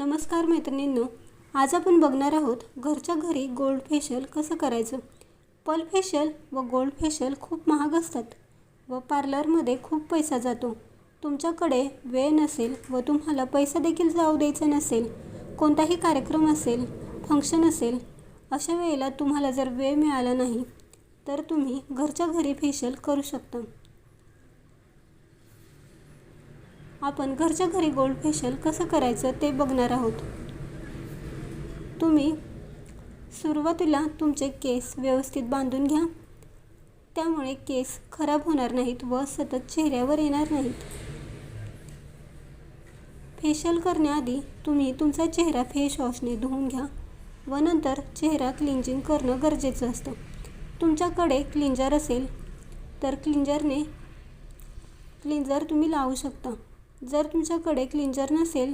नमस्कार मैत्रिणींनो, आज आपण बघणार आहोत घरच्या घरी गोल्ड फेशियल कसं करायचं। पल फेशियल व गोल्ड फेशियल खूप महाग असतात व पार्लरमध्ये खूप पैसा जातो। तुमच्याकडे वेळ नसेल व तुम्हाला पैसा देखील जाऊ द्यायचा नसेल, कोणताही कार्यक्रम असेल, फंक्शन असेल, अशा वेळेला तुम्हाला जर वेळ मिळाला नाही तर तुम्ही घरच्या घरी फेशियल करू शकता। आपण घरच्या घरी गोल्ड फेशियल कसं करायचं ते बघणार आहोत। तुम्ही सुरुवातीला तुमचे केस व्यवस्थित बांधून घ्या, त्यामुळे केस खराब होणार नाहीत व सतत चेहऱ्यावर येणार नाहीत। फेशियल करण्याआधी तुम्ही तुमचा चेहरा फेस वॉशने धुवून घ्या व नंतर चेहरा क्लिंजिंग करणं गरजेचं असतं। तुमच्याकडे क्लिंजर असेल तर क्लिंजर तुम्ही लावू शकता। जर तुमच्याकडे क्लिंजर नसेल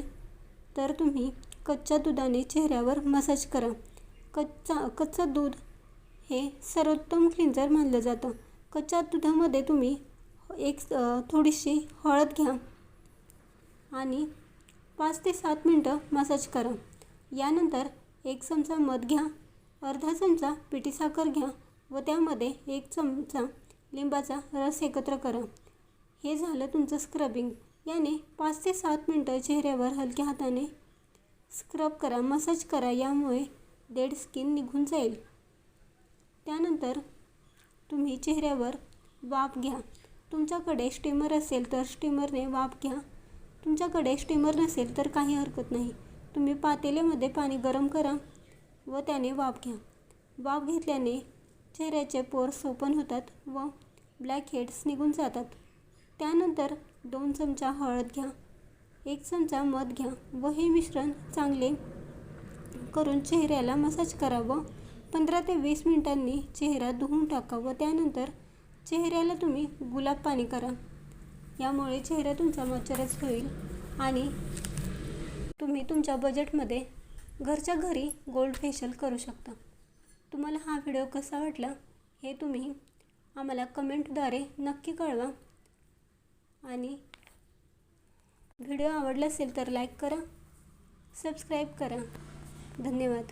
तर तुम्ही कच्च्या दुधाने चेहऱ्यावर मसाज करा। कच्चं दूध हे सर्वोत्तम क्लिंजर मानलं जातं। कच्च्या दुधामध्ये तुम्ही थोडीशी हळद घ्या आणि 5 ते 7 मिनटं मसाज करा। यानंतर 1 चमचा मध घ्या, अर्धा चमचा पिठी साखर घ्या व त्यामध्ये 1 चमचा लिंबाचा रस एकत्र करा। हे झालं तुमचं स्क्रबिंग। याने 5 ते 7 मिनटं चेहऱ्यावर हलक्या हाताने स्क्रब करा, मसाज करा, यामुळे डेड स्किन निघून जाईल। त्यानंतर तुम्ही चेहऱ्यावर वाफ घ्या। तुमच्याकडे स्टीमर असेल तर स्टीमरने वाफ घ्या, तुमच्याकडे स्टीमर नसेल तर काही हरकत नाही। तुम्ही पातेल्यामध्ये पाणी गरम करा व त्याने वाफ घ्या। वाफ घेतल्याने चेहऱ्याचे पोर्स ओपन होतात व ब्लॅक हेड्स निघून जातात। त्यानंतर 2 चमचा हळद घ्या, 1 चमचा मध घ्या व हे मिश्रण चांगले करून चेहऱ्याला मसाज करा व 15 ते 20 मिनिटांनी चेहरा धुवून टाका व त्यानंतर चेहऱ्याला तुम्ही गुलाब पाणी करा। यामुळे चेहरा तुमचा मॉइश्चराइज होईल आणि तुम्ही तुमच्या बजेटमध्ये घरच्या घरी गोल्ड फेशियल करू शकता। तुम्हाला हा व्हिडिओ कसा वाटला हे तुम्ही आम्हाला कमेंटद्वारे नक्की कळवा आणि व्हिडिओ आवडला असेल तर लाईक करा, सबस्क्राईब करा। धन्यवाद।